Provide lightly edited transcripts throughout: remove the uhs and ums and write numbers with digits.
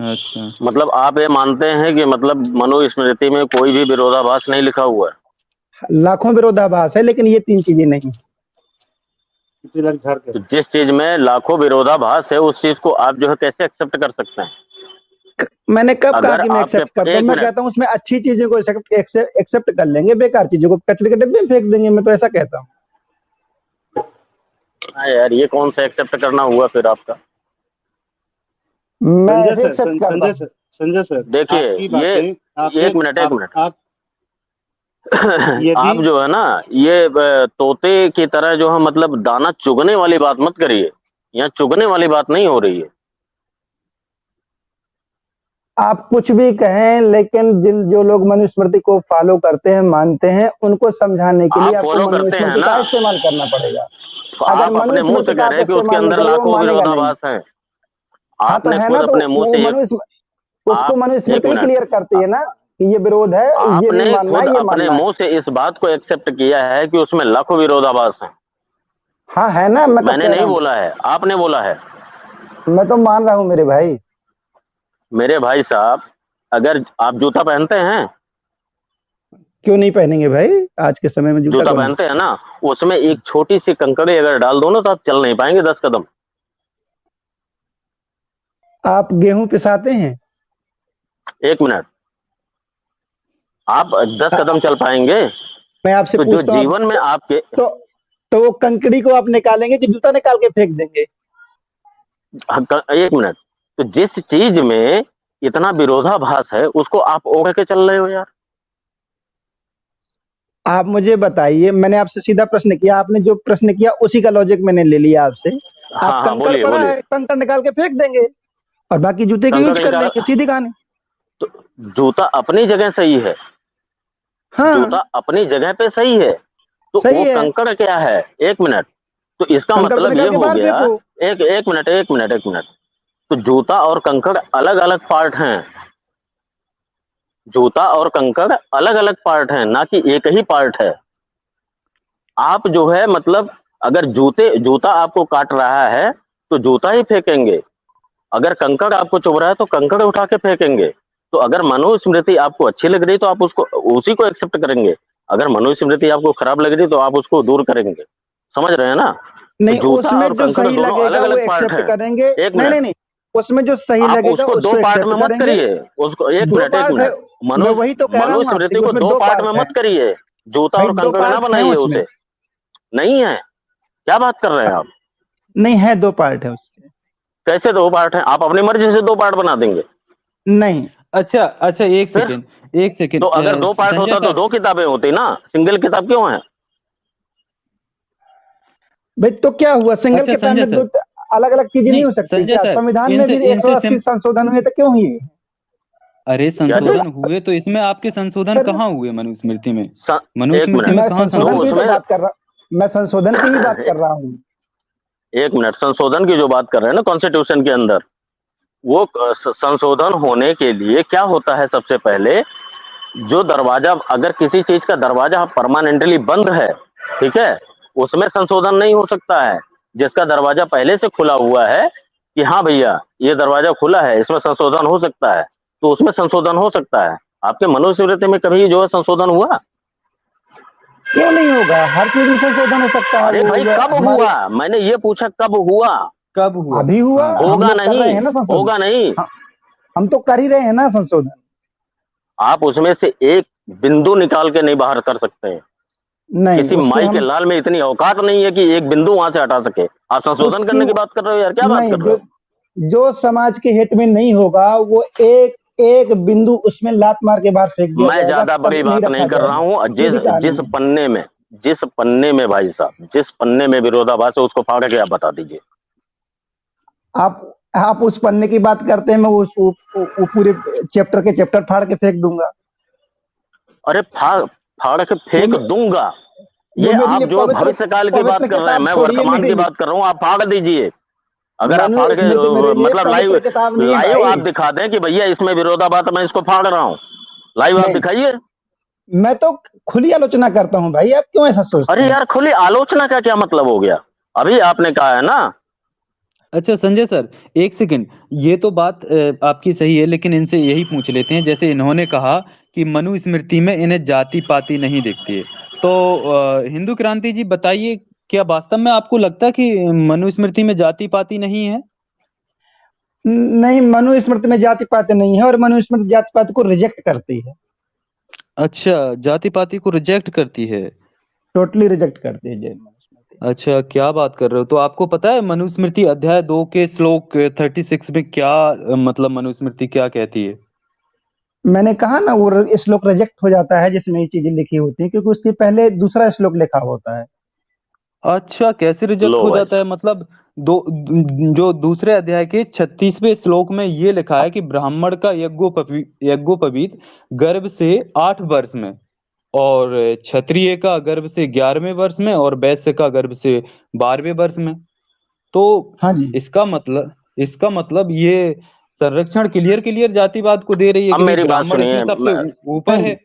अच्छा, मतलब आप ये मानते हैं कि मतलब मनुस्मृति में कोई भी विरोधाभास नहीं लिखा हुआ है? लाखों विरोधाभास है, लेकिन ये 3 चीजें नहीं। तो जिस चीज में लाखों विरोधाभास है उस चीज को आप जो है कैसे एक्सेप्ट कर सकते हैं? मैंने कब कहा अगर कि मैं आपके एक्सेप्ट करता हूँ? एक मैं मिनट, कहता हूँ उसमें अच्छी चीजों को एक्सेप्ट कर लेंगे, बेकार चीजों को कचरे के डिब्बे में फेंक देंगे, मैं तो ऐसा कहता हूँ। हाँ यार, ये कौन सा एक्सेप्ट करना हुआ फिर आपका? मैं संजय ऐसे सर, एक्सेप्ट करता संजय हूँ। सर, संजय सर, देखिए आपकी ये, बातें आपने एक मिनट आप आप यदि जो है ना, ये तोते की तरह जो है मतलब दाना चुगने वाली बात मत करिए। यहाँ चुगने वाली बात नहीं हो रही है। आप कुछ भी कहें, लेकिन जो लोग मनुस्मृति को फॉलो करते हैं, मानते हैं, उनको समझाने के लिए आप आपको फॉलो करते हैं मनुस्मृति ना, का इस्तेमाल करना पड़ेगा। तो अगर आप अपने मुंह से मनुस्मृति का कह आप रहे हैं कि उसके इस्तेमाल नहीं अंदर करोगे, वो लाखों मानेगा नहीं। विरोधाभास हैं। हाँ, तो आपने है खुद ना, तो अपने मुंह वो से ये, उसको आप मनुस्मृति एक ही मिनट, क्लियर करती है ना कि ये विरोध है, ये नहीं आपने मानना खुद है, ये अपने मानना है। मुंह से इस बात को एक्सेप्ट किया है कि उसमें लाखों विरोधाभास हैं। हाँ, है ना, मैं कब मैंने कह रहा नहीं हूँ? बोला है, आपने बोला है। मैं तो मान रहा हूँ मेरे भाई। मेरे भाई साहब, अगर आप जूता पहनते हैं, क्यों नहीं पहनेंगे भाई? आज के समय में जूता जूता कौन पहनते हैं ना, उसमें एक छोटी सी कंकड़ी अगर डाल दो ना तो आप चल नहीं पाएंगे 10 कदम। आप गेहूं पिसाते हैं? एक मिनट, आप 10 कदम चल पाएंगे? मैं आपसे तो जो पूछता हूँ, जीवन में आपके, तो तो वो कंकड़ी को आप निकालेंगे कि जूता निकाल के फेंक देंगे? एक मिनट, तो जिस चीज में इतना विरोधाभास है उसको आप ओढ़ के चल रहे हो यार। आप मुझे बताइए, मैंने आपसे सीधा प्रश्न किया, आपने जो प्रश्न किया उसी का लॉजिक मैंने ले लिया आपसे। आप हाँ हाँ, कंकड़ बोलिए पड़ा बोलिए। है, कंकड़ निकाल के फेंक देंगे और बाकी जूते के यूज कंकड़ कर निकाल, लेंगे, सीधी कहानी। तो जूता अपनी जगह सही है, जूता हाँ, अपनी जगह पे सही है, तो सही वो है। कंकड़ क्या है? एक मिनट, तो इसका कंकड़ को मतलब ये निकाल के हो बाहर गया, फेंको। एक मिनट, तो जूता और कंकड़ अलग अलग पार्ट हैं। जूता और कंकड़ अलग अलग पार्ट हैं, ना कि एक ही पार्ट है। आप जो है मतलब, अगर जूता आपको काट रहा है तो जूता ही फेंकेंगे, अगर कंकड़ आपको चुभ रहा है तो कंकड़ उठा के फेंकेंगे। तो अगर मनुस्मृति आपको अच्छी लग रही तो आप उसको, उसी को एक्सेप्ट करेंगे। अगर मनुस्मृति आपको खराब लग रही तो आप उसको दूर करेंगे। समझ रहे हैं ना? तो नहीं, जूता उसमें और जो कंकड़ सही दोनों अलग लगेगा वो अलग पार्ट एक्सेप्ट हैं। करेंगे। एक नहीं, मिनट, नहीं, नहीं, उसमें जो सही आप लगेगा उसको दो उसको पार्ट में एक्सेप्ट मत करेंगे। करिए उसको। एक 2 मिनट, पार्ट है। मैं वही तो कह रहा हूँ आपसे मनुस्मृति कि को उसमें दो 2 पार्ट में पार्ट है। मत करिए। जूता भाई और 2 कंकड़ ना पार्ट हैं बनाइए उसमें। उसे। नहीं है, क्या बात कर रहे हैं आप? नहीं है, 2 पार्ट है उसके। कैसे 2 पार्ट हैं? आप अपनी मर्जी से 2 पार्ट बना देंगे नहीं, अच्छा, अच्छा, एक फिर? सेकेंड, एक तो सेकेंड, अगर 2 पार्ट संजय होता तो साहब। 2 किताबें होती ना, सिंगल किताब क्यों है? भाई तो क्या हुआ? सिंगल अच्छा किताब संजय में 2 सर, अलग अलग चीजें नहीं नहीं हो सकती संजय क्या? सर, संविधान में इनसे भी इनसे 180 संशोधन हुए तो क्यों हुए? अरे क्या चीज? संशोधन हुए तो इसमें आपके संशोधन फिर कहाँ हुए मनुस्मृति में? एक मनुस्मृति मिनट, में मैं कहाँ संशोधन की संशोधन? ही तो उसमें बात कर रहा मैं संशोधन की ही बात कर रहा हूँ। एक मिनट, संशोधन की जो बात कर रहे हैं ना कॉन्स्टिट्यूशन के अंदर, वो संशोधन होने के लिए क्या होता है? सबसे पहले जो दरवाजा, अगर किसी चीज का दरवाजा परमानेंटली बंद है, ठीक है, उसमें संशोधन नहीं हो सकता है। जिसका दरवाजा पहले से खुला हुआ है कि हाँ भैया ये दरवाजा खुला है, इसमें संशोधन हो सकता है, तो उसमें संशोधन हो सकता है। आपके मनुस्मृति में कभी जो है संशोधन हुआ? क्यों नहीं होगा? हर चीज में संशोधन हो सकता है। अरे भाई वो कब हमारे हुआ? मैंने ये पूछा कब हुआ? कब हुआ? अभी हुआ। हाँ, हम होगा लोग कर नहीं, रहे हैं ना संशोधन। होगा नहीं। हम तो कर ही रहे हैं ना संशोधन। आप उसमें से एक बिंदु निकाल के नहीं बाहर कर सकते हैं। नहीं, किसी उसके माई के हम लाल में इतनी औकात नहीं है कि एक बिंदु वहां से हटा सके। आप संशोधन उसकी करने की बात कर रहे हो यार, क्या बात नहीं, कर रहे हो? जो समाज के हित में नहीं होगा, वो एक एक बिंदु उसमें लात मार के बाहर फेंक दिया मैं जाएगा, ज्यादा तब बड़ी नहीं बात रखा नहीं कर रहा जाएगा। हूँ। सीधी कहानी जिस है। पन्ने में, जिस पन्ने में भाई साहब, जिस पन्ने में विरोधाभास है उसको फाड़ के आप बता दीजिए। आप उस पन्ने की बात करते हैं, मैं वो पूरे चैप्टर के चैप्टर फाड़ के फेंक दूंगा। अरे फाड़ फाड़ के वो फेंक मे- दूंगा, वो ये मेरे आप लिए जो भविष्य काल की बात पवित्र कर रहे हैं, किताब मैं छोड़िए वर्तमान मेरे की लिए। बात कर रहा हूँ। आप फाड़ दीजिए। अगर आप फाड़ के मनुस्मृति मेरे लिए मतलब पवित्र लाइव, किताब नहीं है लाइव आप भाई। दिखा दें कि भैया इसमें विरोधाभास है, मैं इसको फाड़ रहा हूँ, लाइव आप नहीं, दिखाइए। मैं तो खुली आलोचना करता हूँ भाई, आप क्यों ऐसा सोचते अरे हैं? यार खुली आलोचना का क्या मतलब हो गया? अभी आपने कहा है ना अच्छा संजय सर, एक सेकंड। ये तो बात आपकी सही है, लेकिन इनसे यही पूछ लेते हैं। जैसे इन्होंने कहा कि मनुस्मृति में इन्हें जाति पाति नहीं दिखती है, तो हिंदू क्रांति जी बताइए, क्या वास्तव में आपको लगता है कि मनुस्मृति में जाति पाति नहीं है? नहीं, मनुस्मृति में जाति पाति नहीं है, और मनुस्मृति जाति पाति को रिजेक्ट करती है, अच्छा, जाति पाति को रिजेक्ट करती है। टोटली रिजेक्ट करती है जैन मनुस्मृति। अच्छा, क्या बात कर रहे हो? तो आपको पता है मनुस्मृति अध्याय 2 के श्लोक 36 में क्या मतलब मनुस्मृति क्या कहती है? मैंने कहा ना, वो श्लोक रिजेक्ट हो जाता है जिसमें ये चीजें लिखी होती हैं, क्योंकि उसके पहले दूसरा श्लोक लिखा होता है। अच्छा, कैसे रिजेक्ट लो हो भाई, जाता है? मतलब जो दूसरे अध्याय के 36वें श्लोक में ये लिखा है कि ब्राह्मण का यज्ञोपवीत गर्भ से 8 वर्ष में, और क्षत्रिय का गर्भ से 11वें वर्ष में, और वैश्य का गर्भ से 12वें वर्ष में। तो हाँ जी। इसका मतलब ये संरक्षण क्लियर जातिवाद को दे रही है अब कि भाई मेरी बात ब्राह्मण सुनिए। इसमें सबसे ऊपर नहीं है।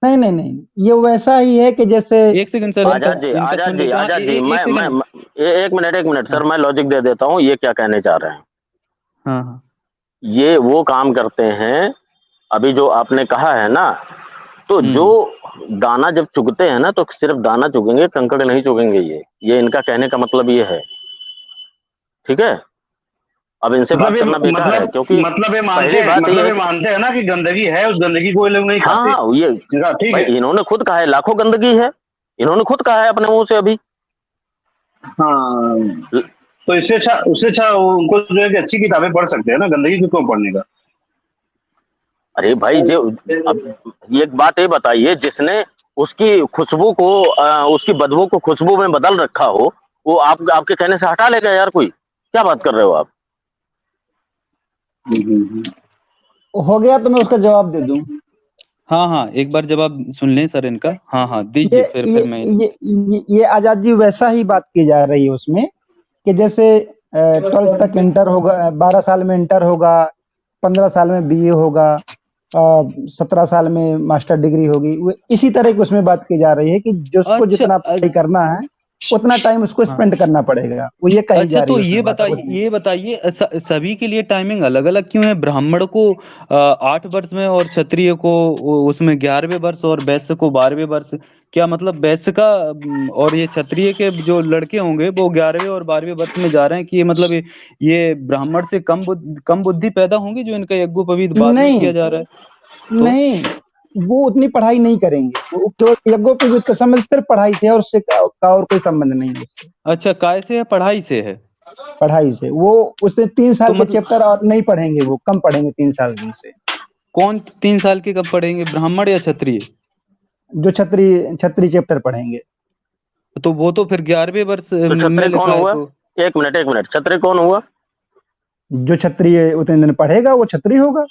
नहीं नहीं नहीं, ये वैसा ही है कि जैसे एक सेकंड सर, इनका आजाद जी, इनका आजाद सुन जी, लेते हैं। हाँ, आजाद जी, एक सेकंड। एक मिनट सर, हाँ मैं लॉजिक दे देता हूँ, ये क्या कहने चाह रहे हैं। हाँ हाँ। ये वो काम करते हैं, अभी जो आपने कहा है ना, तो जो दाना जब चुगते हैं ना, तो सिर्फ दाना चुगेंगे, कंकड़ नहीं चुगेंगे। ये इनका कहने का मतलब ये है, ठीक है। अब इनसे बात करना बेकार है, क्योंकि पहली बात ये है कि मानते हैं ना कि गंदगी है, उस गंदगी को ये लोग नहीं हाँ खाते। हाँ, ये ठीक भाई है। इन्होंने खुद कहा है लाखों गंदगी है, इन्होंने खुद कहा है अपने मुंह से अभी। हाँ, तो उससे अच्छा उनको जो है कि अच्छी किताबें पढ़ सकते हैं ना, गंदगी को क्यों पढ़ने का। अरे भाई, जो अब एक बात ये बताइए, जिसने उसकी खुशबू को उसकी बदबू को खुशबू में बदल रखा हो, वो आपके कहने से हटा लेगा यार? कोई क्या बात कर रहे हो आप? हो गया तो मैं उसका जवाब दे दूं। हाँ हाँ, एक बार जवाब सुन लें सर इनका। हाँ हाँ, ये दीजिए ये फिर मैं। ये आजाद जी वैसा ही बात की जा रही है उसमें, कि जैसे 12th तक इंटर होगा, 12 साल में इंटर होगा, 15 साल में बीए होगा, 17 साल में मास्टर डिग्री होगी। वो इसी तरह की उसमें बात की जा रही है कि जिसको अच्छा जितना पढ़ाई करना है उतना टाइम उसको हाँ। स्पेंड करना पड़ेगा, वो ये कही अच्छा, जा रही तो है उसमें बात। ये बताइए सभी के लिए टाइमिंग अलग अलग क्यों है? ब्राह्मण को 8 वर्ष में, और क्षत्रिय को उसमें 11वें वर्ष, और वैश्य को 12वें वर्ष। क्या मतलब वैश्य का और ये क्षत्रिय के जो लड़के होंगे वो 11वें और 12वें वर्ष में जा रहे हैं? कि ये मतलब ये ब्राह्मण से कम बुद्धि पैदा होंगी जो इनका यज्ञोपवीत बाद में किया नहीं जा रहा है? तो नहीं, वो उतनी पढ़ाई नहीं करेंगे, वो केवल यज्ञोपवीत का संबंध सिर्फ पढ़ाई से है, और उससे का और कोई संबंध नहीं है उससे। अच्छा, काय से है? पढ़ाई से है? पढ़ाई से वो उसने 3 तो साल के मतलब चैप्टर और नहीं पढ़ेंगे, वो कम पढ़ेंगे 3 साल से। कौन 3 साल के कब पढ़ेंगे, ब्राह्मण या क्षत्रिय? जो छत्री चैप्टर पढ़ेंगे। तो वो तो फिर 11वें वर्ष तो में क्षत्रिय कौन लिखा है हुआ? तो। एक मिनट, क्षत्रिय कौन हुआ? जो क्षत्रिय उतने दिन पढ़ेगा वो क्षत्रिय होगा।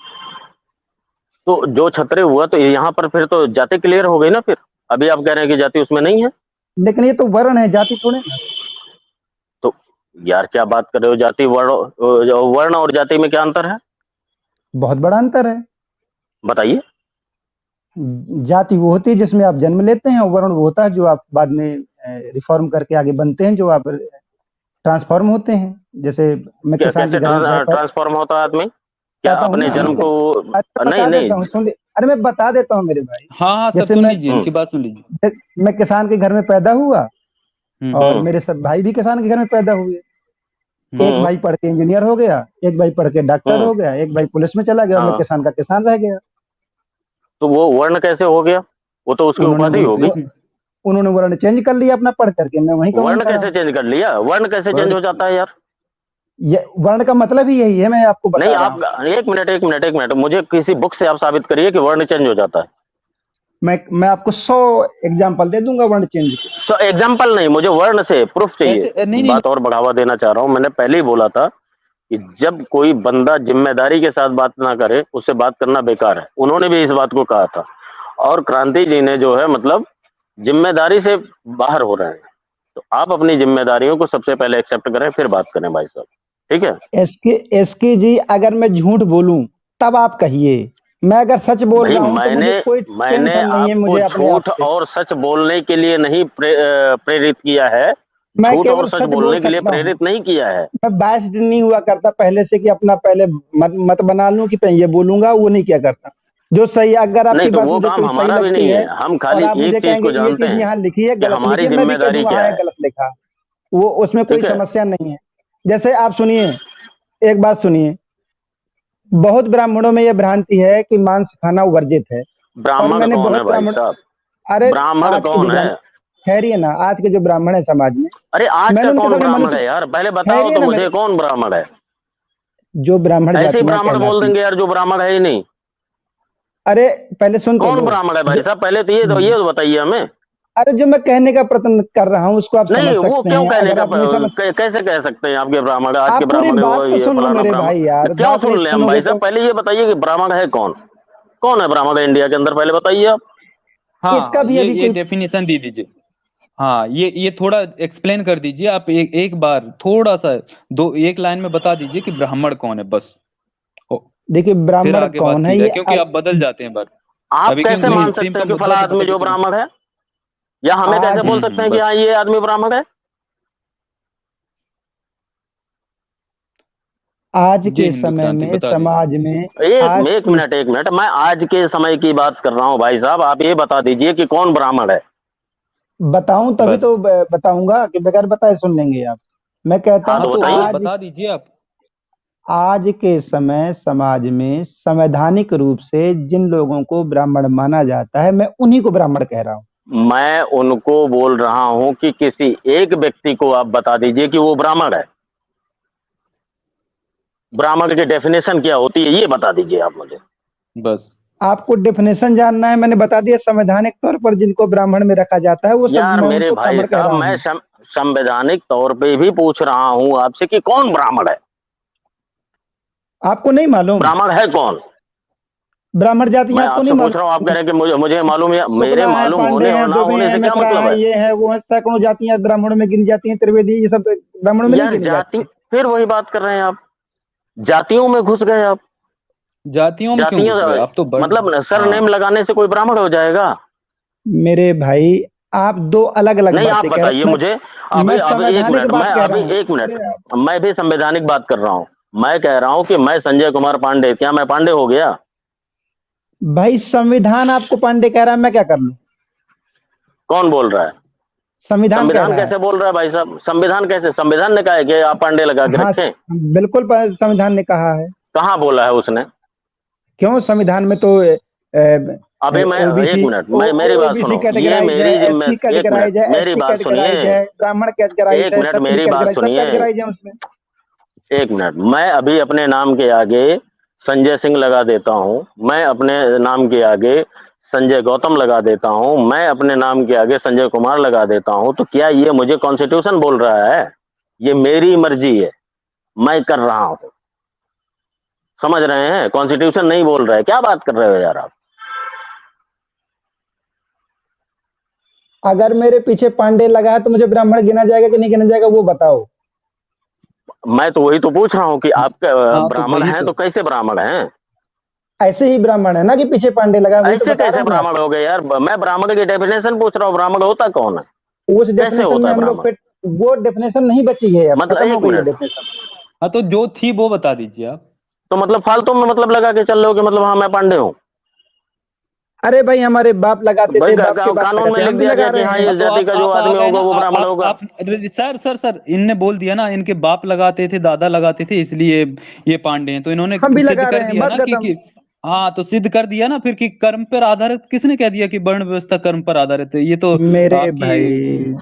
तो जो क्षत्रिय हुआ, तो यहाँ पर फिर तो जाति क्लियर हो गई ना फिर। अभी आप कह रहे हैं कि जाति उसमें नहीं है। लेकिन ये तो वर्ण है, जाति थोड़े ना। तो यार क्या बात कर रहे हो? जाति वर्ण और जाति में क्या अंतर है? बहुत बड़ा अंतर है। बताइए। जाति वो होती है जिसमें आप जन्म लेते हैं, और वर्ण वो होता है जो आप बाद में रिफॉर्म करके आगे बनते हैं, जो आप ट्रांसफॉर्म होते हैं। जैसे मैं क्या किसान के कैसे घर में ट्रांसफॉर्म होता है आदमी? क्या कहता हूँ अपने ना, जन्म को? अरे नहीं बता नहीं। देता हूँ, सुन ले। अरे मैं बता देता हूँ मेरे भाई। हाँ हाँ, सब जैसे सुन लीजिए, इनकी बात सुन लीजिए। मैं किसान के घर में पैदा हुआ, और हम्म। मेरे सब भाई भी किसान के घर में पैदा हुए। एक भाई पढ़ के इंजीनियर हो गया, एक भाई पढ़ के डॉक्टर हो गया, एक भाई पुलिस में चला गया, और मैं हाँ। किसान का किसान रह गया। तो वो वर्ण कैसे हो गया? वो तो उसकी उपाधि होगी। उन्होंने वर्ण चेंज कर लिया अपना पढ़ करके, मैं वहीं का वहीं वर्ण खड़ा कैसे हूं। चेंज कर लिया? वर्ण कैसे चेंज हो जाता है यार? ये वर्ण का मतलब ही यही है, मैं आपको बता नहीं, रहा आप हूं। एक मिनट, मुझे किसी बुक से आप साबित करिए कि वर्ण चेंज हो जाता है। मैं आपको 100 एग्जांपल दे दूंगा वर्ण चेंज के। तो एग्जाम्पल नहीं, मुझे वर्ण से प्रूफ चाहिए। ऐसे नहीं बात और बढ़ावा देना चाह रहा हूं। मैंने पहले ही बोला था कि जब कोई बंदा जिम्मेदारी के साथ बात ना करे, उससे बात करना बेकार है। उन्होंने भी इस बात को कहा था, और क्रांति जी ने जो है मतलब जिम्मेदारी से बाहर हो रहे हैं। तो आप अपनी जिम्मेदारियों को सबसे पहले एक्सेप्ट करें, फिर बात करें भाई साहब, ठीक है? एसके जी, अगर मैं झूठ बोलूं तब आप कहिए, मैं अगर सच बोल भाई रहा हूं तो मुझे कोई मैंने टेंशन नहीं है, आपको मुझे अपने आप झूठ से। और सच बोलने के लिए नहीं प्रेरित किया है। मैं झूठ और केवल सच सच बोल बोलने के लिए सकता हूँ। प्रेरित नहीं किया है। मैं बायस्ड नहीं हुआ करता पहले से कि अपना पहले मत बना लूं कि मैं ये बोलूंगा, वो नहीं किया करता। जो सही, अगर नहीं आपकी तो बात वो मुझे काम कोई सही हमारा भी लगती नहीं है है, हम और खाली आप एक मुझे चीज कहेंगे को कि ये जानते चीज हैं यहाँ लिखी है कि गलत लिखी हमारी है, मैं भी कह जिम्मेदारी दूंगा क्या हाँ है। गलत लिखा, वो उसमें कोई ठीक है। समस्या नहीं है। जैसे आप सुनिए, एक बात सुनिए, बहुत ब्राह्मणों में यह भ्रांति है कि मांस खाना वर्जित है, और ब्राह्मण मैंने कौन है बहुत भाई ब्राह्मण, साहब? अरे ब्राह्मण आज के जो कौन है? ब्राह्मण, ठहरिए ना, आज के जो ब्राह्मण है समाज में, अरे आज मैंने का उनके कौन सामने ब्राह्मण मनुष्य, है यार, पहले बताओ ठहरिए तो ना मुझे, मेरे, कौन ब्राह्मण है? जो ब्राह्मण ऐसे ही जातियां ब्राह्मण बोल कहलाती, देंगे यार जो ब्राह्मण है ही नहीं। अरे पहले सुन तो कौन लो। ब्राह्मण है भाई जो, साहब? पहले तो ये तो बताइए हमें। अरे जो मैं कहने का प्रयत्न कर रहा हूँ उसको आप समझ नहीं वो सकते क्यों हैं, कहने अगर का आप नहीं समझ, कैसे कह सकते हैं आपके ब्राह्मण, आज के आप पूरी ब्राह्मण वो बात तो ये सुन लो फलाना मेरे भाई ब्राह्मण, यार, क्यों बात नहीं सुन ले हम सुनोगे भाई साहब? तो। पहले ये बताइए कि ब्राह्मण है कौन? कौन है ब्राह्मण इंडिया के अंदर, पहले बताइए आप। इसका हाँ, भी अभी ये कोई, डेफिनेशन दे दीजिए। हाँ, ये थोड़ा एक्सप्लेन कर दीजिए आप, एक बार थोड़ा सा, दो एक लाइन में बता दीजिए कि ब्राह्मण कौन है बस। ओ, देखिए फिर ब्राह्मण आगे बात कौन की है जाए, ये क्योंकि आप बदल जाते हैं बार। आप अभी कैसे क्योंकि मान स्ट्रीम सकते का हैं कि मुद्दा फला तो आदमी बदल जो चुका है। ब्राह्मण है, या हमें कैसे बोल सकते हैं कि बस। हाँ ये आदमी ब्राह्मण है? आज जय के हिंदू समय क्रांति में बता दीजिए। समाज में, एक आज एक की, मिनट एक मिनट, मैं आज के समय की बात कर रहा हूँ भाई साहब, आप ये बता दीजिए कि कौन ब्राह्मण है। बताऊं तभी बस। तो बताऊंगा, कि बगैर बताए सुन लेंगे आप। मैं कहता हाँ हाँ, हूं तो तो बताइए। आज, बता दीजिए आप। आज के समय समाज में संवैधानिक रूप से जिन लोगों को ब्राह्मण माना जाता है, मैं उन्हीं को ब्राह्मण कह रहा हूं। मैं उनको बोल रहा हूं कि किसी एक व्यक्ति को आप बता दीजिए कि वो ब्राह्मण है। ब्राह्मण की डेफिनेशन क्या होती है ये बता दीजिए आप मुझे। बस। आपको डेफिनेशन जानना है, मैंने बता दिया, संवैधानिक तौर पर जिनको ब्राह्मण में रखा जाता है वो सब, यार मैं मेरे उनको भाई ब्राह्मण कह साहब, रहा मैं हूँ। संवैधानिक तौर पे भी पूछ रहा हूं आपसे कि कौन ब्राह्मण है? आपको नहीं मालूम? ब्राह्मण है कौन? ब्राह्मण मैं जातियां आपको नहीं आपसे पूछ रहा हूँ, आप कह मालूम? रहे हैं कि मुझे मालूम है। मेरे शुक्ला है, मालूम पांडे होने और हैं, ना दुबे होने हैं, से क्या मिश्रा मतलब है, है? ये है वो है, सैकड़ों जातियां ब्राह्मणों में गिनी जाती हैं, त्रिवेदी, ये सब ब्राह्मणों में नहीं यार गिनी जाति, जाती हैं। फिर वही बात कर रहे हैं आप, जातियों में घुस गए आप। जातियों में क्यों जातियां, घुस गए आप तो बड़। मतलब सरनेम हाँ, लगाने से कोई ब्राह्मण हो जाएगा? मेरे भाई, आप दो अलग अलग नहीं आप बातें कह रहे बताइए हैं। मुझे। अभी मैं अभी एक संवैधानिक मिनट, मैं बात कह रहा अभी हूँ। एक मिनट, अरे मैं भी संवैधानिक बात कर रहा हूँ। मैं कह रहा हूँ कि मैं संजय कुमार पांडे, क्या मैं पांडे हो गया? भाई, संविधान आपको पांडे कह रहा है, मैं क्या कर लूं? कौन बोल रहा है? संविधान कह संविधान रहा है। कैसे बोल रहा है भाई साहब? संविधान कैसे? संविधान ने कहा है कि आप पांडे लगा के हाँ, रखें? बिल्कुल संविधान ने कहा है। कहाँ बोला है उसने? क्यों, संविधान में तो अभी मैं, एक ओबीसी, मिनट, मैं मेरी बात ओबीसी सुनो, ये कैटेगराइज है, मेरी जिम्मे, एससी एक मिनट कैटेगराइज है, मेरी एसटी बात सुनिए, कैटेगराइज है, ब्राह्मण कैटेगराइज एक है, मिनट क्षत्रिय मेरी बात कैटेगराइज, सब सुनिए, कैटेगराइज है उसमें। एक मिनट। मैं अभी अपने नाम के आगे संजय सिंह लगा देता हूं, मैं अपने नाम के आगे संजय गौतम लगा देता हूं, मैं अपने नाम के आगे संजय कुमार लगा देता हूं, तो क्या ये मुझे कॉन्स्टिट्यूशन बोल रहा है? ये मेरी मर्जी है, मैं कर रहा हूं। समझ रहे हैं? कॉन्स्टिट्यूशन नहीं बोल रहा है। क्या बात कर रहे हो यार आप? अगर मेरे पीछे पांडे लगा है तो मुझे ब्राह्मण गिना जाएगा कि नहीं गिना जाएगा, वो बताओ। मैं तो वही तो पूछ रहा हूं कि आप हाँ, तो ब्राह्मण वही हैं तो। तो कैसे ब्राह्मण हैं? ऐसे ही ब्राह्मण है ना कि पीछे पांडे लगा है, वही तो ऐसे बता रहा कैसे हूँ मैं ब्राह्मण आपको। हो गए यार? मैं ब्राह्मण की डेफिनेशन पूछ रहा हूँ, ब्राह्मण होता कौन है? उस कैसे डेफिनेशन होता में है हम लोग ब्राह्मण? फिट, वो डेफिनेशन नहीं बची है, अब मतलब खत्म हो एक गई है मिनट, डेफिनेशन। हाँ, तो जो थी वो बता दीजिए आप। तो मतलब फालतू में मतलब लगा के चल रहे हो कि मतलब हाँ मैं पांडे हूँ? अरे भाई, हमारे बाप लगाते भाई थे, बाप के बाप कानून में लगाते हैं, लिख हम भी दिया लगा गया कि रहे हाँ हैं। हाँ, इस तो जाति का जो आप आ आदमी गए होगा ना, वो ब्राह्मण होगा। अरे सर इनने बोल दिया ना, इनके बाप लगाते थे, दादा लगाते थे, इसलिए ये पांडे हैं, तो इन्होंने हम भी सिद्ध लगा कर रहे हैं, दिया बात ना खत्म। कि हाँ, तो सिद्ध कर दिया ना फिर कि कर्म पर आधारित, किसने कह दिया कि वर्ण व्यवस्था कर्म पर आधारित है? ये तो मेरे आपकी भाई,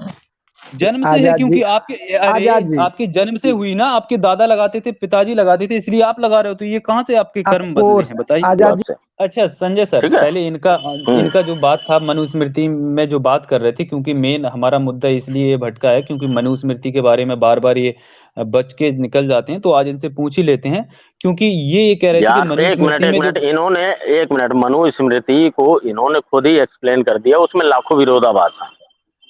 जन्म से है, आजाद जी, क्योंकि आपके, अरे आजाद जी, आपके जन्म से हुई ना, आपके दादा लगाते थे, पिताजी लगाते थे, इसलिए आप लगा रहे हो, तो ये कहाँ से आपके कर्म बदले अफकोर्स, हैं बताइए। आजाद बात जी। से अच्छा संजय सर, ठीक है। पहले इनका हम्म। इनका जो बात था मनुस्मृति में जो बात कर रहे थे, क्योंकि मेन हमारा मुद्दा इसलिए ये भटका है क्योंकि मनुस्मृति के बारे में बार बार ये बच के निकल जाते हैं, तो आज इनसे पूछ ही लेते हैं, क्योंकि ये कह रहे थे कि यार एक मिनट मनुस्मृति एक में जो। मिनट, इन्होंने, एक मिनट, मनुस्मृति को इन्होंने खुद ही एक्सप्लेन कर दिया, उसमें लाखों विरोधाभास है।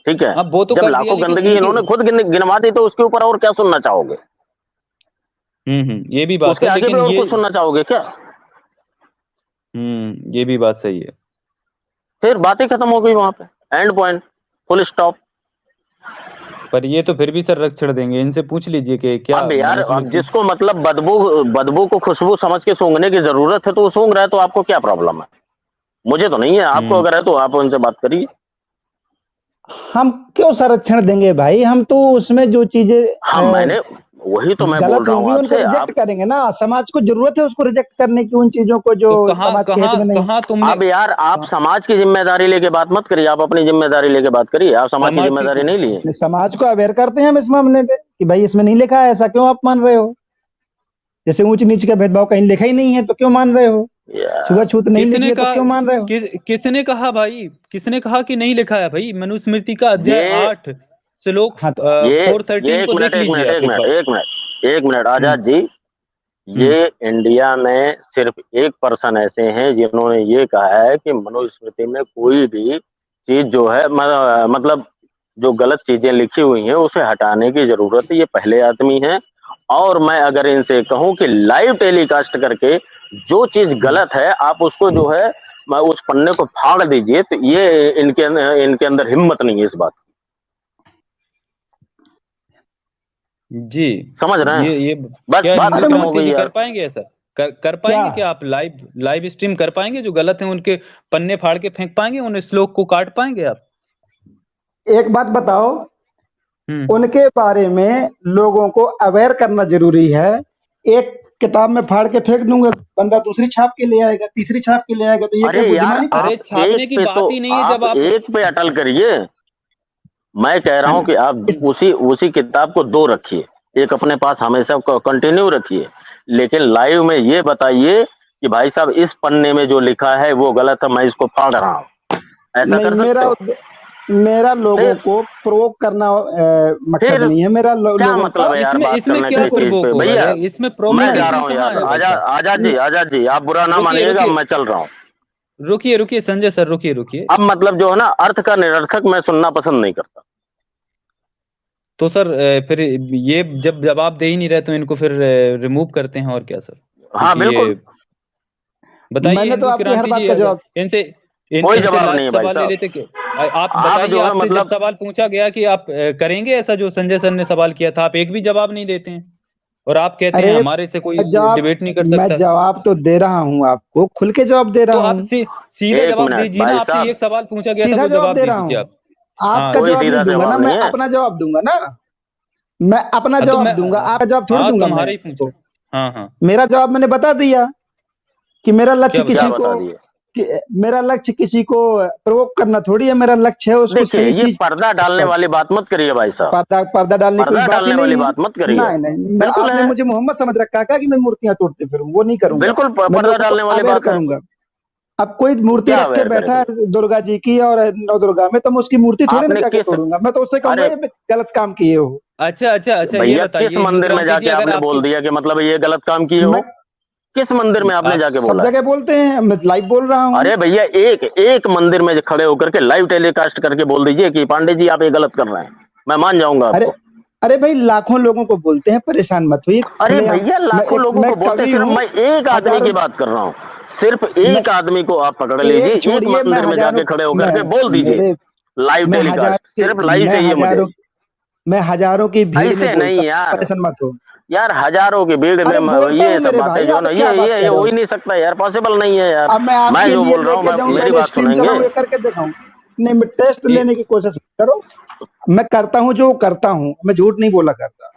ठीक है। हाँ, वो तो जब कर दिया, लाखों लेकिन गंदगी इनके। इन्होंने खुद गिनवा दी तो उसके ऊपर और क्या सुनना चाहोगे? ये भी बात उसके है, आगे भी लेकिन और ये। कुछ सुनना चाहोगे क्या? ये भी बात सही है। फिर बातें खत्म हो गई वहां पे, एंड पॉइंट, फुल स्टॉप। पर ये तो फिर भी संरक्षण देंगे, इनसे पूछ लीजिए कि क्या अब यार, अब मनुस्मृति। जिसको मतलब बदबू को खुशबू समझ के सूंघने की जरूरत है तो वो सूंघ रहा है, तो आपको क्या प्रॉब्लम है? मुझे तो नहीं है, आपको अगर है तो आप उनसे बात करिए। हम क्यों संरक्षण देंगे भाई, हम तो उसमें जो चीजें हाँ, मैंने वही तो मैं बोल गलत रहा हूँ होंगी उनको आपसे। रिजेक्ट आप करेंगे ना, समाज को जरूरत है उसको रिजेक्ट करने की, उन चीजों को जो तो कहाँ समाज के हित कहाँ में नहीं। कहाँ तुमने अब यार, आप समाज की जिम्मेदारी लेके बात मत करिए, आप अपनी जिम्मेदारी लेके बात करिए। आप समाज की समाज की जिम्मेदारी नहीं लिए। अपने समाज को अवेयर करते हैं हम इस मामले पे कि भाई इसमें नहीं लिखा है, ऐसा क्यों आप मान रहे हो? जैसे ऊंच नीच का भेदभाव कहीं लिखा ही नहीं है तो क्यों मान रहे हो? यार छुआछूत नहीं लिखी किसने है तो कहा, क्यों मान रहे हो? किसने कहा भाई, किसने कहा कि नहीं लिखा है भाई? मनुस्मृति का अध्याय ये 8 श्लोक हाँ तो ये 413 एक को मिनट देख एक लीजिए मिनट आप एक एक मिनट बार। एक मिनट एक मिनट आजाद जी, हम्म ये इंडिया में सिर्फ 1% ऐसे हैं जिन्होंने ये कहा है कि मनुस्मृति में कोई भी चीज जो है मतलब जो गलत चीजें लिखी हुई हैं उसे हटाने की जरूरत है। ये पहले आदमी हैं। और मैं अगर इनसे कहूं कि लाइव टेलीकास्ट करके जो चीज गलत है आप उसको जो है उस पन्ने को फाड़ दीजिए, तो ये इनके अंदर हिम्मत नहीं है इस बात की। जी। समझ रहे हैं? ये बस क्या बात हिंदू खत्म हो क्रांति गई जी कर यार। पाएंगे ऐसा? कर क्या पाएंगे क्या? आप लाइव स्ट्रीम कर पाएंगे? जो गलत है उनके पन्ने फाड़ के फेंक पाएंगे? उन श्लोक को काट पाएंगे आप? एक बात बताओ, हम्म उनके बारे में लोगों को अवेयर करना जरूरी है। एक किताब में फाड़ के फेंक दूंगा, बंदा दूसरी छाप के ले आएगा, तीसरी छाप के ले आएगा, तो ये क्या अरे यार, बुद्धिमानी? अरे आप छापने एक की पे तो बात ही नहीं है जब आप आप एक पे अटल करिए। मैं कह रहा है हूं ना? कि आप इस उसी उसी किताब को दो रखिए, एक अपने पास हमेशा कंटिन्यू रखिए, लेकिन लाइव में ये बताइए कि भाई साहब इस पन्ने में जो लिखा है वो गलत है, मैं इसको फाड़ रहा हूं। ऐसा नहीं, कर सकते हो? मेरा लोगों फिर को प्रोवोक करना मकसद फिर नहीं है मेरा, क्या लोगों का। मतलब है यार इसमें बात इसमें करने क्या की इस चीज प्रवोक पे? होगा भैया यार? इसमें मैं जा प्रोवोकेशन रहा हूँ कहाँ यार, है भाई साहब? आजाद जी आप बुरा ना रुकिए मानिएगा, रुकिए मैं चल रहा हूँ। रुकिए रुकिए संजय सर, रुकिए रुकिए। अब मतलब जो है ना, अर्थ का निरर्थक मैं सुनना पसंद नहीं करता। तो सर फिर ये जब जवाब दे ही नहीं रहे तो इनको फिर रिमूव करते हैं और क्या सर? हाँ क्योंकि ये बिल्कुल, बताइए मैंने तो हिंदू आपकी हर क्रांति बात जी, का अगर जवाब, इनसे कोई इनसे जवाब लास्ट नहीं है भाई सवाल ले साहब। लेते कि आप आप बताइए, जो है आपसे जब मतलब, सवाल पूछा गया कि आप करेंगे ऐसा जो संजय सर ने सवाल किया था, आप एक भी जवाब नहीं देते हैं और आप कहते हैं अरे हमारे से कोई जवाब, डिबेट नहीं कर मैं सकता। जवाब तो दे रहा हूं आपको, खुल के जवाब दे तो रहा आप हूं, सीधा एक जवाब मिनट दीजिए ना, भाई आपसे साहब, एक सवाल पूछा गया था सीधा वो जवाब जवाब दे दे रहा दीजिए हूं। आप। आपका हाँ कोई जवाब नहीं सीधा दूंगा ना, जवाब मैं नहीं है। अपना जवाब दूंगा ना, मैं अपना हाँ तो जवाब मैं, दूंगा, आपका जवाब थोड़ी हाँ दूंगा मैं तुम्हारा ही पूछ आपको। रहा। हाँ हाँ, मेरा जवाब मैंने बता दिया कि मेरा लक्ष्य क्या क्या किसी बताया? को, बता दिए? मेरा लक्ष्य किसी को प्रोवोक करना थोड़ी है, मेरा लक्ष्य है उसको देखिए, सही ये चीज। पर्दा डालने वाली बात मत करिए भाई साहब, पर्दा डालने की कोई पर्दा बात ही डालने नहीं वाली है। बात मत करिए। नहीं नहीं, बिल्कुल आपने है, मुझे मोहम्मद समझ रखा है क्या कि मैं मूर्तियां तोड़ते फिरूं? वो नहीं करूंगा, बिल्कुल मैं पर्दा लोगों को डालने वाली अवेयर बात है। करूंगा। अब कोई मूर्ति क्या रख के अवेयर बैठा करेंगे? है दुर्गा जी की और नौ दुर्गा में, तो मैं उसकी मूर्ति थोड़ी ना आपने जाके किस, तोड़ूंगा, मैं तो उससे कहूंगा अरे ये गलत काम किए हो। अच्छा अच्छा अच्छा, ये भैया किस बताइए हिंदू मंदिर में क्रांति जी, जाके अगर आपने आपकी बोल दिया कि मतलब ये गलत काम किए मैं हो? किस मंदिर में आपने आप जाके सब बोला है? जगह बोलते हैं, मैं लाइव बोल रहा हूँ। अरे भैया, एक एक मंदिर में खड़े होकर के लाइव टेलीकास्ट करके बोल दीजिए कि पांडे जी आप ये गलत कर रहे हैं, मैं मान जाऊंगा अरे आपको। अरे भाई, लाखों लोगों को बोलते हैं, परेशान मत होइए, अरे खुलेआम। भैया, लाखों लोगों मैं को बोलते, कवि सिर्फ हूँ, मैं एक आदमी हजारों, की बात कर रहा हूँ। सिर्फ मैं एक आदमी को आप पकड़ लीजिए, एक एक छोड़िए, मैं मंदिर में हजारों, जाके खड़े होकर मैं के बोल दीजिए मेरे लाइव मैं टेलीकास्ट, हजारों की सिर्फ लाइव मैं चाहिए मुझे। हजारों मैं हजारों की भीड़ में ऐसे बोलता नहीं हूँ, यार, परेशान मत हो। यार हजारों की भीड़ में अरे बोलता ये हूँ सब मेरे बातें भाई, जो आप ना, क्या बात ये कह रहे हो हो? ही नहीं सकता यार, पॉसिबल नहीं है यार। अब मैं मैं आपके जो लिए बोल रहा हूँ, लेके जाऊं, मेरी लाइव बात स्ट्रीम सुनेंगे। चलाऊं, ये करके दिखाऊं? नहीं, मैं टेस्ट ये लेने की कोशिश मत करो। मैं करता हूँ जो करता हूँ, मैं झूठ नहीं बोला करता।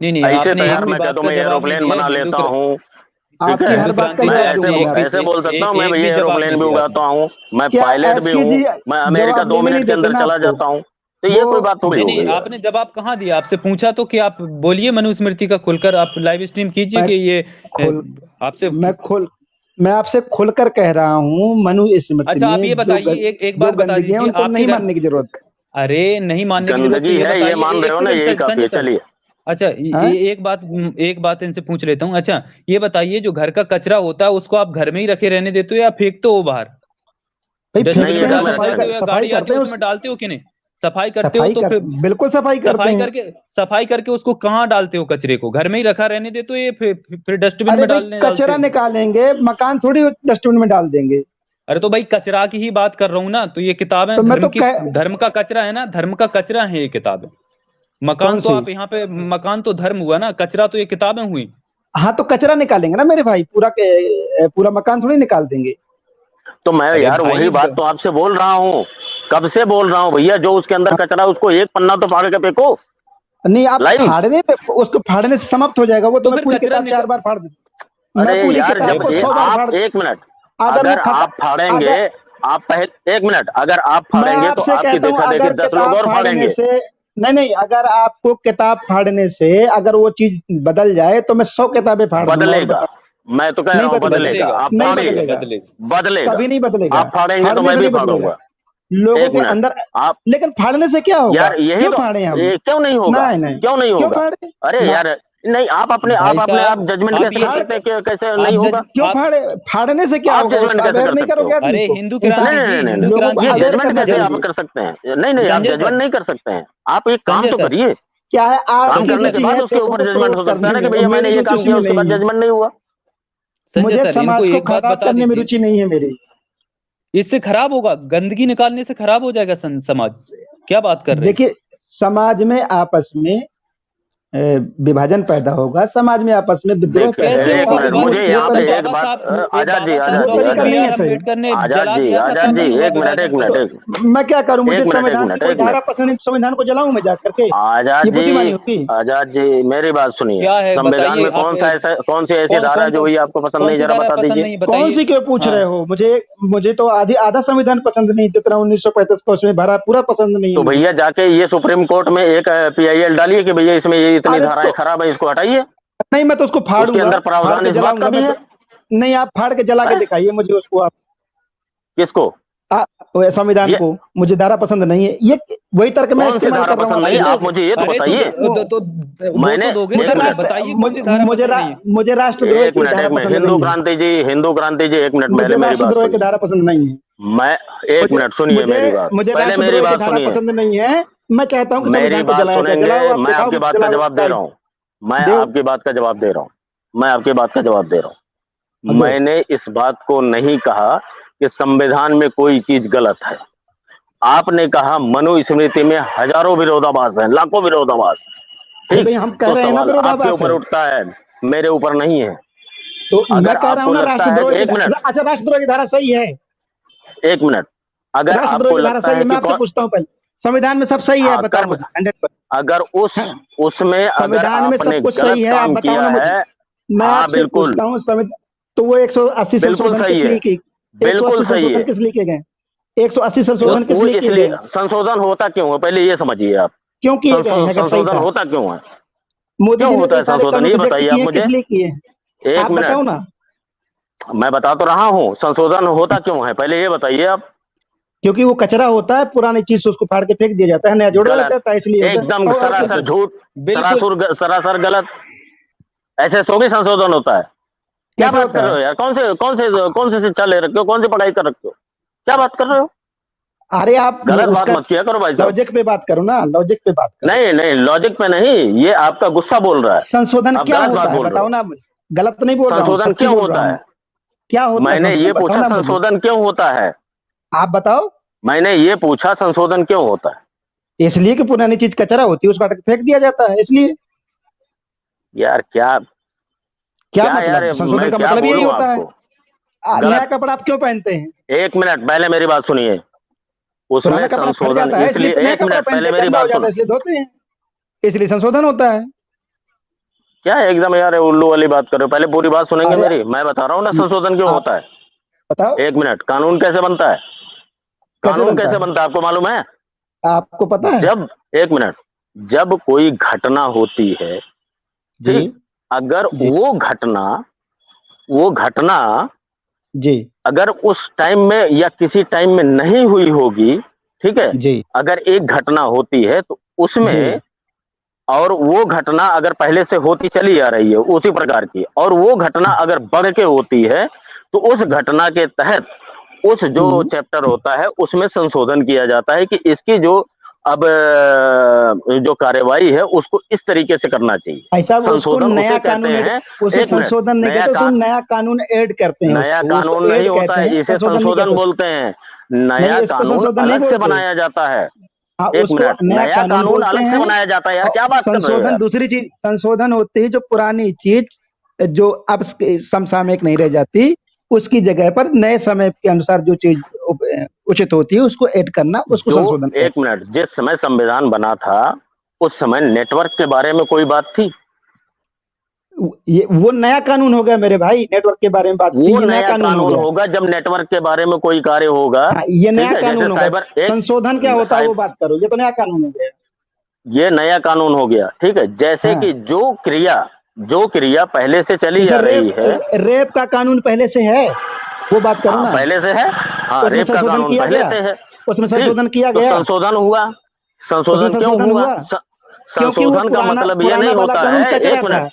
नहीं नहीं, ऐसे तो आपने एक यार भी मैं कह बात दूं का मैं जवाब नहीं एरोप्लेन दिया बना हिंदू लेता हूँ, ठीक आपकी है? हर हिंदू बात का क्रांति मैं जी, जवाब आपने दूंगा मैं आपको। ऐसे बोल सकता हूँ, मैं एक भैया भी जवाब एरोप्लेन नहीं भी दिया उड़ाता आपने। हूँ, मैं क्या पायलट भी एसके हूँ, जी मैं अमेरिका जवाब 2 लेने नहीं मिनट के देते अंदर ना चला आपको? जाता हूँ, तो ये वो कोई बात थोड़ी नहीं हो नहीं, गई यार। आपने जवाब कहाँ दिया? आपसे पूछा तो कि आप बोलिए मनुस्मृति का खुलकर, आप लाइव स्ट्रीम कीजिए मैं कि ये खोल आपसे। मैं खोल मैं आपसे खुलकर कह रहा हूँ, मनु स्मृति अच्छा आप ये में बताइए, एक जो बात बता गंदगी है दीजिए उनको आपके नहीं घर। मानने की जरूरत है। अरे नहीं मानने की जरूरत, तो गंदगी ये है ये बताइए, मान रहे एक हो ना, सेकंड यही काफी संजय है, सर। चलिए। अच्छा हैं? एक बात इनसे पूछ लेता हूँ। अच्छा ये बताइए, जो घर का कचरा होता है उसको आप घर में ही रखे रहने देते हो या फेंकते हो बाहर? भाई डस्टबिन नहीं, में फेंकते हैं, घर में डालने रखते जाते हैं। हो या सफाई गाड़ी आती करते है हैं उसमें उसकी, डालते हो कि नहीं? सफाई करते हो तो फिर बिल्कुल सफाई करते हैं। सफाई करके उसको कहाँ डालते हो? कचरे को घर में ही रखा रहने देते हो या फिर डस्टबिन अरे में भाई, डालने डालते कचरा हो? निकालेंगे, मकान थोड़ी डस्टबिन में डाल देंगे। अरे तो भाई कचरा की ही बात कर रहा हूं ना, तो ये किताबें तो मैं तो कह धर्म का कचरा है ना, धर्म का कचरा है ये किताबें। मकान कौन तो सी? आप यहाँ पे, मकान तो धर्म हुआ ना, कचरा तो ये किताबें हुई। हाँ तो कचरा निकालेंगे ना मेरे भाई, पूरा मकान थोड़ी निकाल देंगे। तो मैं अरे यार वही भाई बात तो आपसे बोल रहा हूँ, कब से बोल रहा हूँ भैया, जो उसके अंदर कचरा उसको एक पन्ना तो फाड़ के फेंको। नहीं, आप लाइन। फाड़ने पे, उसको फाड़ने से समाप्त हो जाएगा वो, तो तो मैं फिर पूरी कचरा किताब 4 बार फाड़ दूं। मैं अरे पूरी यार किताब जब को 100 बार फाड़ आप, दूं। एक मिनट, अगर वो अगर आप फाड़ेंगे, अगर आप पहले एक मिनट, अगर आप मैं फाड़ेंगे तो आपसे आपकी कहता हूं, देखा देखी अगर 10 लोग किताब और फाड़ने फाड़ेंगे। से, नहीं, अगर आपको किताब फाड़ने से अगर वो चीज बदल जाए तो मैं 100 किताबें फाड़ दूंगा, और बदलेगा, बताओ। मैं तो कह नहीं रहा हूँ बदलेगा, बदलेगा, आप नहीं फाड़िए। बदलेगा, बदलेगा, कभी नहीं बदलेगा। आप फाड़ेंगे तो फाड़ने मैं से भी नहीं बदलेगा फाड़ूंगा। लोगों एक के मिनट, अंदर। आप, लेकिन फाड़ने से क्या होगा? यार यही क्यों तो, फाड़े हम? क्यों नहीं होगा, नहीं नहीं, क्यों नहीं क्यों होगा? फाड़े अरे ना? यार नहीं, आप अपने भाई आप साहब जजमेंट आप कैसे ये कर फाड़ सकते के, हैं कि कैसे आप नहीं जज होगा? क्यों आप फाड़े? फाड़ने से क्या आप होगा? जजमेंट उसका कैसे अवेयर कर नहीं सकते करोगे हो? आदमी अरे को? हिंदू इंसान क्रांति जी, नहीं, हिंदू लोगों को क्रांति ये जी, अवेयर जजमेंट करना कैसे आप चाहिए। कर सकते हैं? नहीं आप संजय जजमेंट सर, नहीं कर सकते हैं। आप एक काम संजय तो सर, करिए, क्या है, काम आपकी करने के रुचि बाद है उसके लोगों ऊपर को जजमेंट हो प्रवोक सकता है करने ना कि में, और भैया मैंने मेरी ये रुचि काम उसमें किया, उसके नहीं बाद है। जजमेंट नहीं हुआ। संजय मुझे सर इनको समाज को एक बात खराब बता करने में दीजिए, रुचि नहीं है मेरी। इससे खराब होगा, गंदगी निकालने से खराब हो जाएगा समाज, क्या बात कर रहे हैं? देखिए, समाज में आपस में विभाजन पैदा होगा, समाज में आपस में विद्रोह देखिए पैदा कैसे होगा। होगा मिनट, विभाजन? मुझे ये यहाँ पे अरे तरीका, एक बाबा बात, साहब, आजाद जी, बाबा साहब आजाद वो जी, डॉक्टर तरीका आजाद नहीं जी, बी है आर सही। अम्बेडकर ने आजाद जला जी, दिया था, आजाद तब जी, नहीं हुआ एक मिनट, एक विभाजन मिनट, खत्म। एक मैं क्या करूं? मुझे एक मिनट, एक संविधान की मिनट, कोई एक धारा मिनट, पसंद नहीं, तो संविधान को जलाऊं मैं जा करके? आजाद ये बुद्धिमानी जी, होगी? आजाद जी, मेरी बात सुनिए। क्या है संविधान बताइए में आप, कौन सी ऐसी कौन धारा कौन है जो सा, भैया आपको पसंद कौन नहीं, सी जरा धारा बता पसंद दीजिए। नहीं कौन बताइए। सी क्यों पूछ हाँ, रहे हो? मुझे तो आधा संविधान पसंद नहीं, जितना 1935 का उसमें भरा पूरा पसंद नहीं है तो मुझे। भैया जाके ये सुप्रीम कोर्ट में एक PIL डालिए कि भैया इसमें ये इतनी अरे धाराएं तो खराब है, इसको हटाइए। नहीं, मैं तो उसको उसके फाड़ूंगा, अंदर फाड़ प्रावधान के इस बात का जलाऊंगा भी मैं है। तो। नहीं, आप फाड़ के जला के हैं? दिखाइए मुझे उसको आप। किसको? वो संविधान ये को। मुझे धारा पसंद नहीं है, ये वही तर्क मैं कौन सी इस्तेमाल धारा कर रहा हूँ पसंद नहीं आपके है? अरे लिए। आप मुझे ये तो अरे बताइए। वो मैंने तो दोगे ना, मुझे एक पहले मिनट, बताइए कौन सी धारा पसंद नहीं है। मुझे राष्ट्रद्रोह की धारा एक मिनट, पसंद नहीं है। हिंदू क्रांति जी, एक मिनट मुझे पहले मेरी बात राष्ट्रद्रोह की सुनिए। धारा पसंद नहीं है। मैं, एक मुझे मिनट सुनिए मुझे मेरी बात, मुझे पहले मेरी राष्ट्रद्रोह की बात धारा सुनिए। पसंद नहीं है। मैं चाहता हूँ कि मेरी संविधान को बात जलाया जाए। सुनेंगे, जलाओ, आप मैं दिखाओ आपकी मुझे, बात का जलाओ जवाब दे रहा लाइव। हूँ। मैं देव, आपकी बात का जवाब दे रहा हूँ। मैं आपकी बात का जवाब दे रहा हूँ। दो। मैंने इस बात को नहीं कहा कि संविधान में कोई चीज गलत है। आपने कहा मनुस्मृति में हजारों विरोधाभास है, लाखों विरोधाभास। अरे ठीक, भाई, हम कह तो रहे हैं ना सवाल आपके विरोधाभास ऊपर है। उठता है, मेरे ऊपर नहीं है। तो मैं अगर कह रहा हूँ आपको ना लगता है, राष्ट्रद्रोह की एक मिनट, अच्छा, राष्ट्रद्रोह की धारा सही है। एक मिनट, अगर राष्ट्रद्रोह आपको की धारा लगता सही है, है मैं कि आपसे पूछता हूँ पहले, संविधान में सब सही है? बताओ कर, मुझे 100%। अगर उसमें अगर संविधान में सब आपने कुछ गलत सही है, आप काम बताओ किया ना मुझे। है, मैं हाँ आपसे बिल्कुल, पूछता हूँ, तो वो 180 बिल्कुल संशोधन सही किस है, लिए की? बिल्कुल 180 सही संशोधन है। किस लिए किए गए? 180 संशोधन किस वो लिए किए इसलिए गए? संशोधन होता क्यों है, पहले ये समझिए आप। क्यों किए गए हैं अगर सही संशोधन था? होता क्यों है? मोदी क्यों जी ने होता तो है सारे संशोधन, कानून ये रिजेक्ट बताइए किए आप हैं, किस मुझे। लिए किए हैं? एक आप बताओ मिनट, ना। मैं बता तो रहा हूँ संशोधन होता क्यों है, पहले ये बताइए आप। क्योंकि वो कचरा होता है, पुरानी चीज से उसको फाड़ के फेंक दिया जाता है, नया जोड़ा गलत, जाता है, इसलिए होता है। एकदम और क्या सरासर होता है? झूठ, बिल्कुल सरासर गलत। ऐसे थोड़ी संशोधन होता है। क्या कैसे बात कर होता रहे है? हो यार, कौन से शिक्षा ले रखे हो, कौन सी पढ़ाई कर रखे हो, क्या बात कर रहे हो? अरे आप गलत बात उसका मत किया करो भाई साहब। लॉजिक पे बात करो ना, लॉजिक पे बात करो। नहीं नहीं, लॉजिक पे नहीं, ये आपका गुस्सा बोल रहा है, संशोधन आप क्या गलत बात होता है बोल रहे बताओ हो। ना मुझे। गलत नहीं बोल रहा हूँ, संशोधन सच्ची क्यों बोल रहा होता हूँ। है? क्या होता है मैंने ये संशोधन, बताओ पूछा ना मुझे। संशोधन क्यों होता है। आप बताओ। मैंने ये पूछा संशोधन क्यों होता है। इसलिए कि पुरानी चीज कचरा होती है, उसको हटा के फेंक दिया जाता है, इसलिए। यार क्या, क्या क्या यार, मतलब? संशोधन मैं का क्या मतलब यही बोलूं होता है। आपको। नया गलत, कपड़ा आप क्यों पहनते हैं? एक मिनट पहले मेरी बात सुनिए। उसमें पुराना कपड़ा फट संशोधन जाता है, इसलिए इसलिए, नया एक कपड़ा मिनट पहनते पहले हैं, मेरी गंदा हो बात जाता सुनो। है इसलिए धोते हैं, इसलिए संशोधन होता है। क्या एकदम यार उल्लू वाली बात कर रहे हो, पहले पूरी बात सुनेंगे अरे मेरी, मैं बता रहा हूँ ना संशोधन क्यों आप होता है। बताओ एक मिनट, कानून कैसे बनता है, कैसे कानून बनता कैसे है, बनता है आपको मालूम है? आपको पता है? जब, एक मिनट, जब कोई घटना होती है, जी ठीक, अगर जी वो घटना जी अगर उस टाइम में या किसी टाइम में नहीं हुई होगी, ठीक है, जी अगर एक घटना होती है तो जी उसमें, और वो घटना अगर पहले से होती चली आ रही है उसी प्रकार की, और वो घटना अगर बढ़ के होती है, तो उस घटना के तहत उस जो हम्म। चैप्टर होता है उसमें संशोधन किया जाता है कि इसकी जो अब जो कार्यवाही है उसको इस तरीके से करना चाहिए। भाई साहब, उसको संशोधन नया उसे कहते कानून हैं, उसे एक मिनट, संशोधन नहीं कहते, उसको नया कानून ऐड करते हैं, नया उसको कानून नहीं ऐड होता कहते है, हैं, इसे संशोधन नहीं संशोधन कहते उसको। बोलते हैं। नया नहीं, इसको कानून संशोधन नहीं अलग से बोलते। बनाया जाता है। हाँ, एक उसको मिनट, नया नया कानून कानून बोलते अलग से हैं। बनाया जाता है यार, क्या और बात कर रहे हो संशोधन यार? दूसरी चीज, संशोधन होती है जो पुरानी चीज जो अब समसामयिक नहीं रह जाती, उसकी जगह पर नए समय के अनुसार जो चीज उचित होती है उसको ऐड करना, उसको जो संशोधन कहते एक मिनट, जिस समय संविधान बना था उस समय नेटवर्क के बारे में कोई बात थी? हैं। ये वो नया कानून हो गया मेरे भाई, नेटवर्क के बारे में बात थी, वो ये नया नया कानून हो कानून गया। होगा जब नेटवर्क के बारे में कोई कार्य होगा। हाँ, ये ठीक नया है, जैसे कानून होगा। साइबर एक संशोधन क्या होता है वो साइब बात करो, ये तो नया कानून हो गया। ये नया कानून हो गया, ठीक है। जैसे हाँ, कि जो क्रिया पहले से चली जैसे आ रही है। रेप का कानून पहले से है, वो बात करो हाँ, ना। पहले से है। हाँ, उसमें रेप का संशोधन कानून किया पहले गया, से है। उसमें ठीक, संशोधन किया तो गया, संशोधन हुआ। उसमें संशोधन क्यों संशोधन हुआ? हुआ क्योंकि वो संशोधन का पुराना मतलब ये पुराना नहीं वाला होता कानून है। कचरा एक था, मिनट,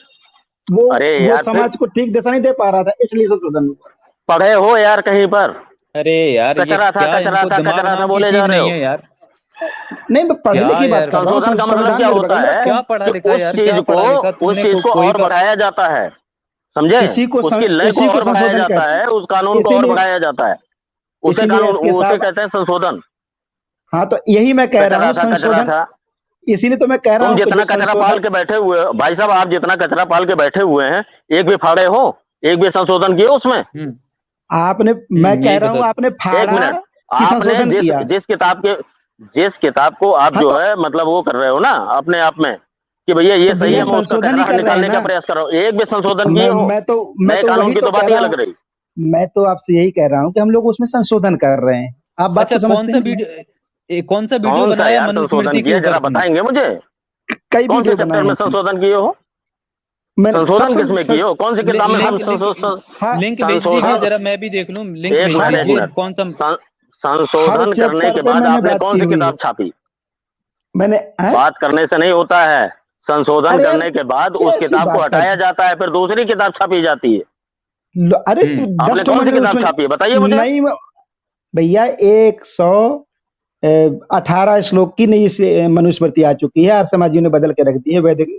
वो अरे वो यार फिर समाज को ठीक दिशा नहीं दे पा रहा था, इसलिए संशोधन हुआ। पढ़े हो यार कहीं पर? अरे यार, ये कचरा था, क्या कचरा इनको था, दिमाग कचरा था नाम की बोले जा चीज रहे नहीं हो। है यार? नहीं, मैं पढ़े क्या लिखी बात यार, कर रहा हूँ, संशोधन का मतलब संविधान क्या मेरे होता बगल में है रखा है। क्या पढ़ा लिखा है कि यार, क्या पढ़ा लिखा उस तुमने? चीज को कोई और का बढ़ाया जाता है, समझे? उसकी लय को इसी को और बढ़ाया संशोधन जाता कहते है, हैं। उस कानून को और इसीलिए बढ़ाया जाता है। उसे इसीलिए कानून, एसके उसे साहब, कहते हैं संशोधन। हाँ तो यही मैं कह रहा कचरा हूँ था, कचरा संशोधन। था। इसीलिए तो मैं कह रहा तुम हूँ कि जो जितना कचरा पाल संशोधन के बैठे हुए हो भाई साहब, आप जितना कचरा पाल के बैठे हुए हैं, एक भी फाड़े हो? एक भी संशोधन किए उसमें? हम्म आपने, मैं कह यही रहा हूँ बता। आपने एक फाड़ा मिनट, कि आपने संशोधन किया। जिस किताब को आप हाँ जो तो है मतलब वो कर रहे हो ना अपने आप में कि भैया ये सही भैया है, मैं उसका संशोधन ही कचरा कर रहे हैं निकालने का ना। प्रयास कर रहा हूँ, एक भी संशोधन किए मैं हो? मैं तो मैं नए तो कानून वही की तो तो कह बात ही रहा हूँ। अलग रही। मैं तो आपसे यही कह रहा हूँ कि हम लोग उसमें संशोधन कर रहे हैं, आप बात अच्छा, को समझते नहीं हैं। कौन सा वीडियो कौन सा बनाया यार संशोधन मनुस्मृति के किया, ऊपर जरा तुमने? बताएंगे मुझे? कई कौन से वीडियो बनाए चैप्टर हैं में हमने। संशोधन किए हो? मैंने सब संशोधन किसमें किए हो? कौन सी किताब में लिंक लिंक हाँ लिंक भेज दीजिए संशोधन? जरा, मैं भी देख लूं। लिंक एक भेज मिनट, एक हर दीजिए, मिनट। कौन सा? हर संशोधन करने चैप्टर के पे बाद मैंने आपने बात कौन की सी हुई है। किताब छापी? मैंने बात करने से नहीं होता है। संशोधन अरे यार, करने के बाद उस कैसी किताब को बात हटाया कर, जाता है, फिर दूसरी किताब छापी जाती है। अरे तू हम्म 10 आपने तो कौन सी मैंने किताब उसमें छापी है, बताइए मुझे। नहीं भैया 118 श्लोक की नई मनुस्मृति आ चुकी है, आर्य समाज जी ने बदल के रख दी है, वैदिक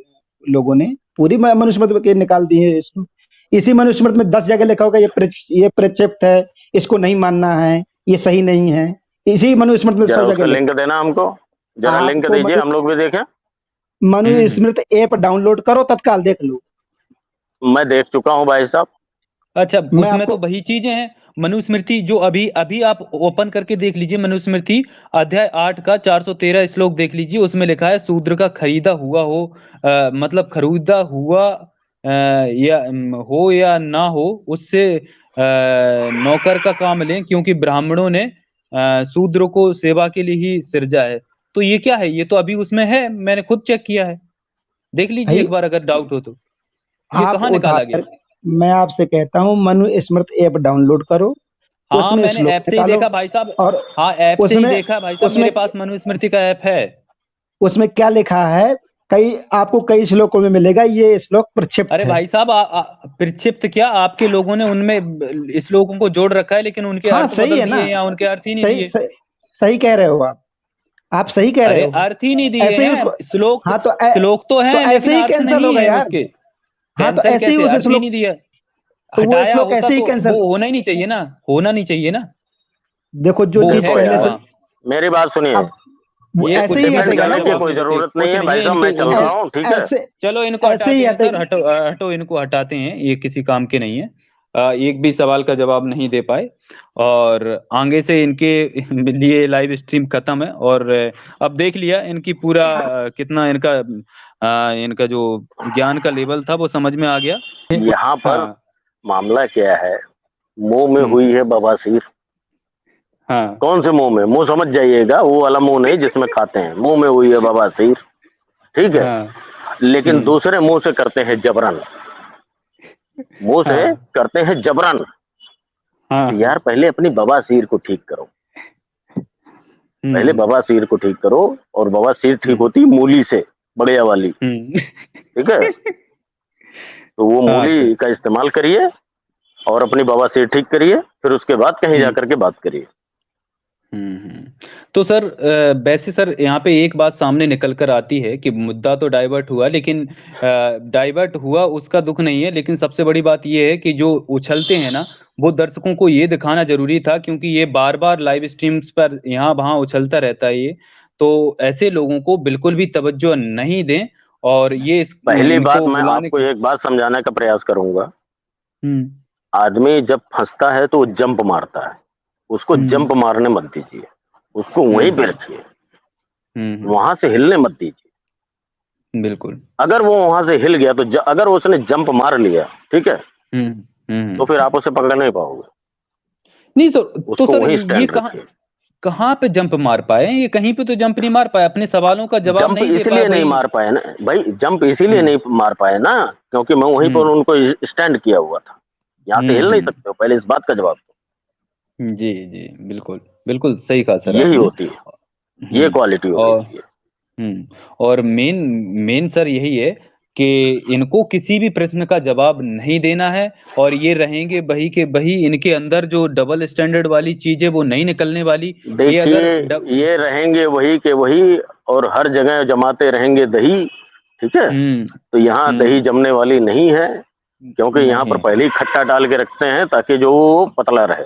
लोगों ने पूरी मनुस्मृति के निकाल दी है इसको। इसी मनुस्मृति में 10 जगह लिखा होगा ये प्रक्षिप्त है, इसको नहीं मानना है, ये सही नहीं है। इसी मनुस्मृति में जरा 100 जगह उसका लिंक लिखा देना हमको, है। जरा लिंक आपको दीजिए, हम लोग भी देखें। हम्म। मनुस्मृति ऐप डाउनलोड करो, तत्काल देख लो। मैं देख चुका हूँ भाई साहब। अच्छा, मैं उसमें तो आपको वही चीजें हैं। मनुस्मृति जो अभी अभी आप ओपन करके देख लीजिए, मनुस्मृति अध्याय 8 का 413 श्लोक देख लीजिए। उसमें लिखा है शूद्र का खरीदा हुआ हो, मतलब खरीदा हुआ हो या ना हो, उससे नौकर का काम लें, क्योंकि ब्राह्मणों ने शूद्र को सेवा के लिए ही सृजा है। तो ये क्या है? ये तो अभी उसमें है, मैंने खुद चेक किया है। देख लीजिए भाई, एक बार अगर डाउट हो तो। ये आप कहाँ उठा निकाला गया? कर, मैं आपसे कहता हूँ मनुस्मृति ऐप डाउनलोड करो, हाँ, उसमें मैंने श्लोक ऐप से ही निकालो। देखा भाई साहब। और हाँ, ऐप से ही उसमें देखा भाई साहब, उसमें मेरे पास मनुस्मृति का ऐप है। उसमें क्या लिखा है, आपको कई श्लोकों में मिलेगा ये श्लोक प्रक्षिप्त अरे है। भाई साहब, प्रक्षिप्त क्या, आपके लोगों ने उनमें श्लोकों को जोड़ रखा है, लेकिन उनके हाँ अर्थ सही बदल है ना, दिए या उनके अर्थ ही नहीं सही दिए। सही, सही कह रहे हो आप सही कह रहे अरे, हो। अर्थ ही नहीं दिए ऐसे ही हैं। उसको, श्लोक हाँ श्लोक तो तो हैं, ऐसे लेकिन ही अर्थ कैंसिल नहीं होगा है यार। उसके। हाँ तो कैंसल ऐसे ही कैसे? उसे अर्थ ही श्लोक, नहीं दिया। तो वो हटाया श्लोक होता ऐसे ही तो कैंसिल। वो होना ही नहीं चाहिए ना, होना नहीं चाहिए ना। देखो जो वो चीज है देखो पहले क्या से, यार, वहाँ? मेरी बात सुनिए। अब वो ये ऐसे कुछ ही भी डिफेंड हटेगा ना करने की वो, जबरदस्ती कोई मत रखिए, जरूरत नहीं कुछ है नहीं भाई है साहब, मैं इनके। चल रहा हूँ, ठीक है। ऐसे चलो, इनको ऐसे ही हटाते हैं सर, हटेगा। हटो हटो, इनको हटाते हैं, ये किसी काम के नहीं है। एक भी सवाल का जवाब नहीं दे पाए, और आगे से इनके लिए लाइव स्ट्रीम खत्म है। और अब देख लिया इनकी पूरा कितना इनका जो ज्ञान का लेवल था वो समझ में आ गया। यहाँ पर हाँ। मामला क्या है, मुंह में हम्म। हुई है बवासीर। हाँ। कौन से मुंह में? मुंह समझ जाइएगा, वो वाला मुंह नहीं जिसमें खाते हैं। मुंह में हुई है बवासीर, ठीक है। हाँ। लेकिन हम्म। दूसरे मुंह से करते हैं जबरन, मुंह से हाँ। करते हैं जबरन। हाँ। तो यार पहले अपनी बवासीर को ठीक करो, पहले हम्म। बवासीर को ठीक करो। और बवासीर ठीक हम्म। होती मूली से, बढ़िया वाली, हम्म। ठीक है। तो वो हाँ सर। मूली का इस्तेमाल करिए और अपनी बवासीर ठीक करिए, फिर उसके बाद कहीं हम्म। जाकर के बात करिए। तो सर, वैसे सर यहाँ पे एक बात सामने निकल कर आती है कि मुद्दा तो डाइवर्ट हुआ, लेकिन डाइवर्ट हुआ उसका दुख नहीं है, लेकिन सबसे बड़ी बात ये है कि जो उछलते हैं ना, वो दर्शकों को ये दिखाना जरूरी था, क्योंकि ये बार बार लाइव स्ट्रीम्स पर यहाँ वहाँ उछलता रहता है ये। तो ऐसे लोगों को बिल्कुल भी तवज्जो नहीं दें और ये पहली बात इनको मैं बुलाने आपको एक बात समझाने का प्रयास करूंगा। हुँ, आदमी जब फंसता है तो वो जंप मारता है, उसको हुँ, जंप मारने मत दीजिए, उसको वहीं पे हुँ, रखिए, हुँ, वहां से हिलने मत दीजिए। बिल्कुल। अगर वो वहां से हिल गया तो अगर उसने जंप मार लिया, ठीक है, हुँ, हुँ, तो फिर हुँ। आप उसे पकड़ नहीं पाओगे, नहीं सर, तो उसको सर वहीं ये स्टैंड कहाँ रखिए। कहाँ पे जंप मार पाए? ये कहीं पे तो जंप नहीं मार पाए, अपने सवालों का जवाब जंप नहीं दे पाए इसलिए नहीं भाई। मार पाए ना भाई, जंप हुँ, इसीलिए नहीं मार पाए ना, क्योंकि मैं वहीं पर हुँ, उनको स्टैंड किया हुआ था। यहाँ से हुँ, हिल नहीं हुँ। सकते हो, पहले इस बात का जवाब जी, जी, बिल्कुल, बिल्कुल सही कहा दो। सर यही आपने। होती है, ये हुँ, क्वालिटी होनी और चाहिए। और मेन मेन सर यही है कि इनको किसी भी प्रश्न का जवाब नहीं देना है और ये रहेंगे बही के बही, इनके अंदर जो डबल स्टैंडर्ड वाली चीज़ है वो नहीं निकलने वाली। ये देखिए, अगर ड ये रहेंगे वही के वही और हर जगह जमाते रहेंगे दही, ठीक है? हुँ, तो यहाँ दही हुँ, जमने वाली नहीं है, क्योंकि यहाँ पर नहीं। पहले ही खट्टा डाल के रखते हैं ताकि जो वो पतला रहे।